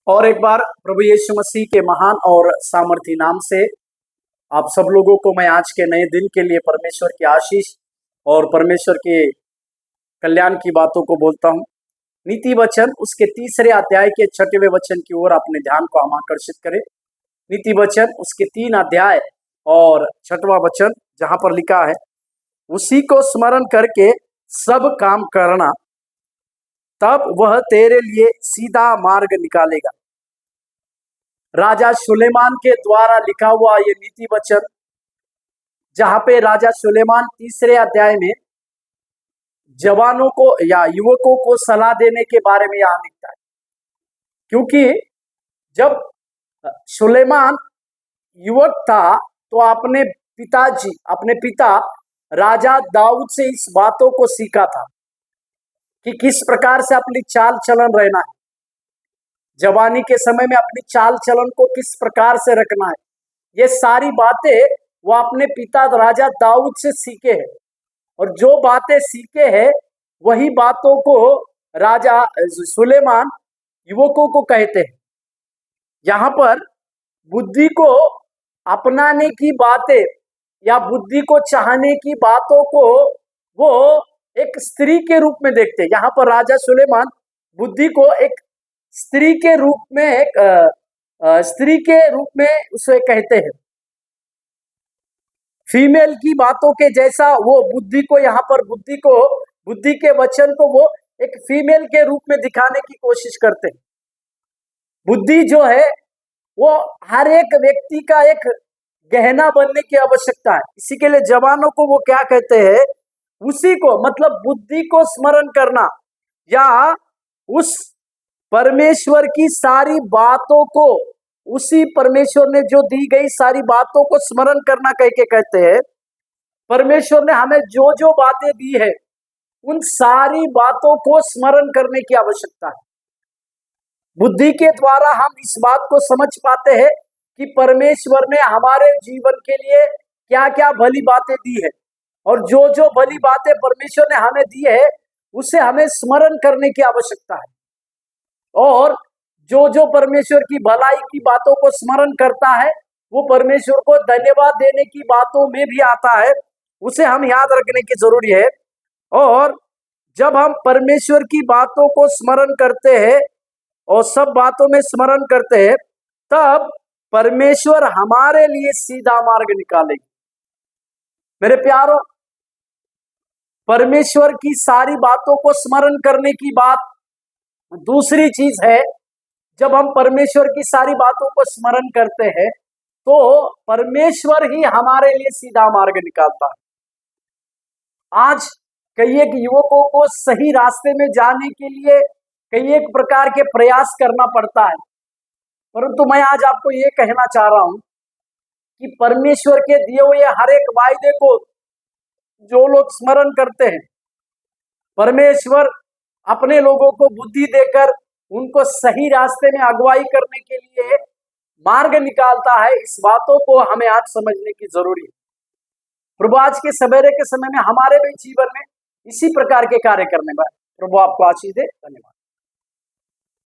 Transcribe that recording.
और एक बार प्रभु यीशु मसीह के महान और सामर्थी नाम से आप सब लोगों को मैं आज के नए दिन के लिए परमेश्वर की आशीष और परमेश्वर के कल्याण की बातों को बोलता हूँ। नीति वचन उसके 3 अध्याय के 6वें वचन की ओर अपने ध्यान को हम आकर्षित करें। नीति वचन उसके 3 अध्याय और 6वां वचन जहां पर लिखा है, उसी को स्मरण करके सब काम करना, तब वह तेरे लिए सीधा मार्ग निकालेगा। राजा सुलेमान के द्वारा लिखा हुआ ये नीति वचन, जहां पे राजा सुलेमान 3 अध्याय में जवानों को या युवकों को सलाह देने के बारे में यहां लिखता है। क्योंकि जब सुलेमान युवक था तो अपने पिता राजा दाऊद से इस बातों को सीखा था कि किस प्रकार से अपनी चाल चलन रहना है, जवानी के समय में अपनी चाल चलन को किस प्रकार से रखना है। ये सारी बातें वो अपने पिता राजा दाऊद से सीखे हैं, और जो बातें सीखे हैं वही बातों को राजा सुलेमान युवकों को कहते हैं। यहाँ पर बुद्धि को अपनाने की बातें या बुद्धि को चाहने की बातों को वो एक स्त्री के रूप में देखते हैं। यहाँ पर राजा सुलेमान बुद्धि को एक स्त्री के रूप में उसे कहते हैं। फीमेल की बातों के जैसा वो बुद्धि को यहाँ पर बुद्धि के वचन को वो एक फीमेल के रूप में दिखाने की कोशिश करते हैं। बुद्धि जो है वो हर एक व्यक्ति का एक गहना बनने की आवश्यकता है। इसी के लिए जवानों को वो क्या कहते हैं, उसी को मतलब बुद्धि को स्मरण करना या उस परमेश्वर की सारी बातों को, उसी परमेश्वर ने जो दी गई सारी बातों को स्मरण करना कह के कहते हैं। परमेश्वर ने हमें जो जो बातें दी है उन सारी बातों को स्मरण करने की आवश्यकता है। बुद्धि के द्वारा हम इस बात को समझ पाते हैं कि परमेश्वर ने हमारे जीवन के लिए क्या क्या भली बातें दी है, और जो जो भली बातें परमेश्वर ने हमें दी है उसे हमें स्मरण करने की आवश्यकता है। और जो जो परमेश्वर की भलाई की बातों को स्मरण करता है वो परमेश्वर को धन्यवाद देने की बातों में भी आता है, उसे हम याद रखने की जरूरी है। और जब हम परमेश्वर की बातों को स्मरण करते हैं और सब बातों में स्मरण करते हैं, तब परमेश्वर हमारे लिए सीधा मार्ग निकालेगी। मेरे प्यारों, परमेश्वर की सारी बातों को स्मरण करने की बात दूसरी चीज है। जब हम परमेश्वर की सारी बातों को स्मरण करते हैं तो परमेश्वर ही हमारे लिए सीधा मार्ग निकालता है। आज कई एक युवकों को सही रास्ते में जाने के लिए कई एक प्रकार के प्रयास करना पड़ता है, परंतु मैं आज आपको ये कहना चाह रहा हूं कि परमेश्वर के दिए हुए हर एक वायदे को जो लोग स्मरण करते हैं, परमेश्वर अपने लोगों को बुद्धि देकर उनको सही रास्ते में अगुवाई करने के लिए मार्ग निकालता है। इस बातों को हमें आज समझने की जरूरी है। प्रभु आज के सवेरे के समय में हमारे भी जीवन में इसी प्रकार के कार्य करने वाले। प्रभु आपको आशीष दे। धन्यवाद।